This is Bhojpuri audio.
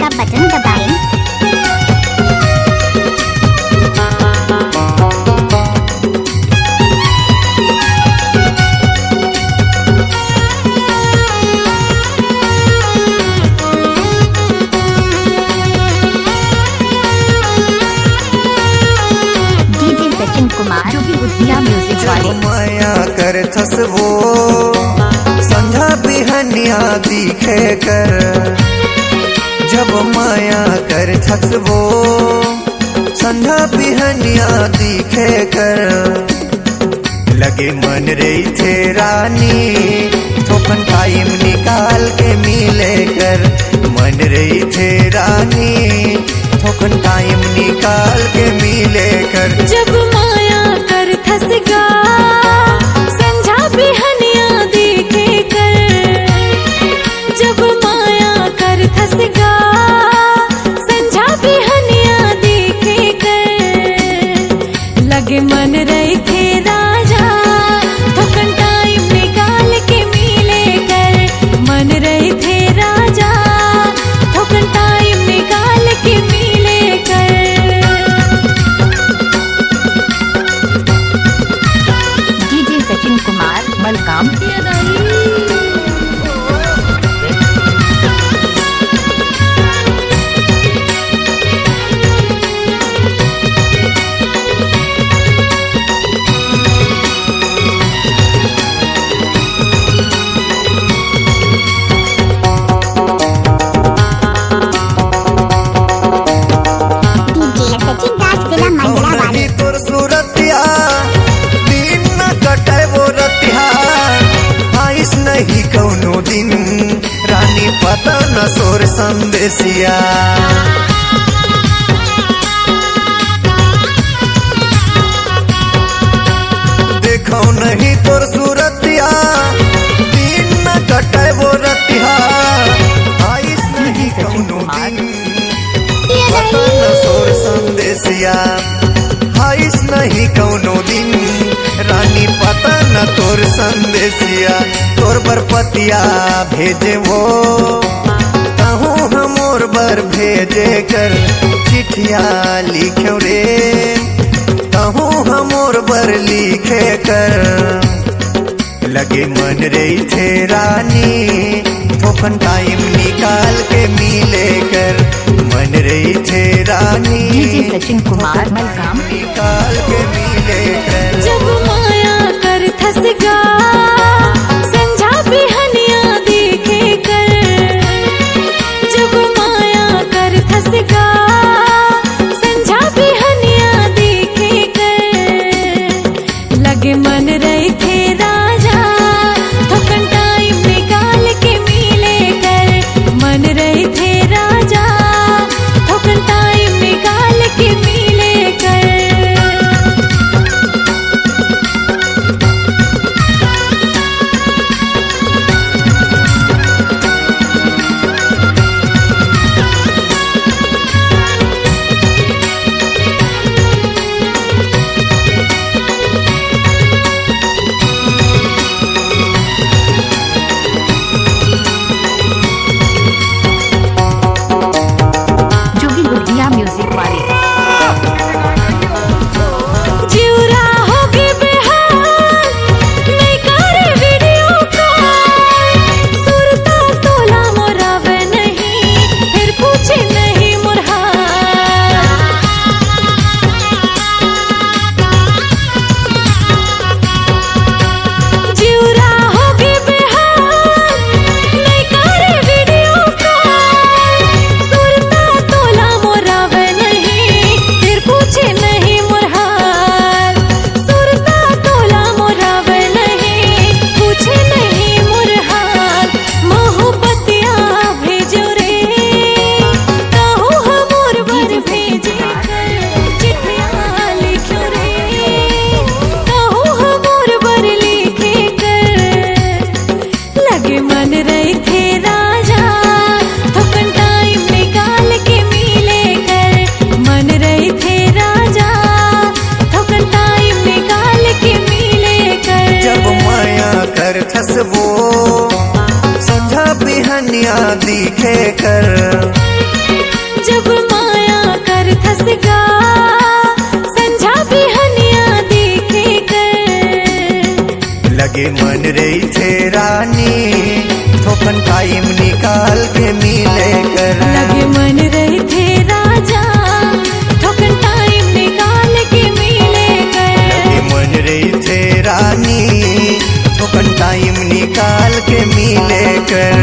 का बटन दबाएं। डीजे सचिन कुमार जो भी बुद्धिया म्यूजिक वाले। माया कर थसवो संझा बिहनिया दिखे कर, जब माया कर थसवो संझा बिहनिया दिखे कर, लगे मन रही थे रानी थोकन टाइम निकाल के मिले कर, मन रही थे रानी थोकन टाइम निकाल के मिले कर। जब माया कर थस गा संझा बिहनिया देखे कर, जब माया कर थस गा संझा बिहनिया देखे कर, लगे मन रही थे राजा थोकन टाइम निकाल के मिले कर, मन रही थे राजा थोकन टाइम निकाल के मिले कर। डीजे सचिन कुमार मलकाम। नहीं तोर सूरतिया दिन न कटे वो रतिया, आइस नहीं कौनो दिन रानी पता न सोर संदेसिया। देखो नहीं तोर सूरतिया दिन न कटे वो रतिया, आइस नहीं कौनो दिन पता न सोर संदेसिया, आइस नहीं कौनो दिन रानी पता न तोर संदेसिया। तोर बरपतिया भेजे वो कहूँ हमोर बर भेजे कर, चिठिया लिखो रे कहूँ हमोर बर लिखे कर, लगे मन रही थे रानी थोकन टाइम निकाल के मिले कर, मन रही थे रानी डीजे सचिन कुमार मलकाम। निकाल के मिले कर। जब माया कर थस गा संझा बिहनिया देखे कर, जब माया कर थस गा संझा बिहनिया देखे कर, लगे मन रही थे राजा थोकन टाइम निकाल के मिले कर, मन रही थे राजा थोकन टाइम निकाल के मिले कर। जो भी बुद्धिया म्यूजिक वाले। जिउरा होगे बेहाल नहीं करे वीडियो कॉल, सुरता तोला मोरावे नहीं फिर पूछे नहीं मोर हाल। जिउरा होगे बेहाल नहीं करे वीडियो कॉल, सुरता तोला मोरावे नहीं फिर पूछे नहीं मोर हाल, सुरता तोला मोरावे नहीं पूछे नहीं मोर हाल। मोहब्बतिया भेजो रे कहूँ हमोर बर भेजे कर, चिट्ठिया लिखो रे कहूँ हमोर बर लिखे कर, लगे मन रही थे राजा थोकन टाइम निकाल के मिले कर, मन रही थे राजा थोकन टाइम निकाल के मिले कर। जब माया कर थसवो संझा बिहनिया दिखे कर, जब माया कर थसगा संझा भी हनिया देखे कर लगे मन रही थे रानी थोकन टाइम निकाल के मिले कर लगे मन रहे थे राजा ठोकन टाइम निकाल के मिले कर लगे मन रही थे रानी थोकन टाइम निकाल के मिले कर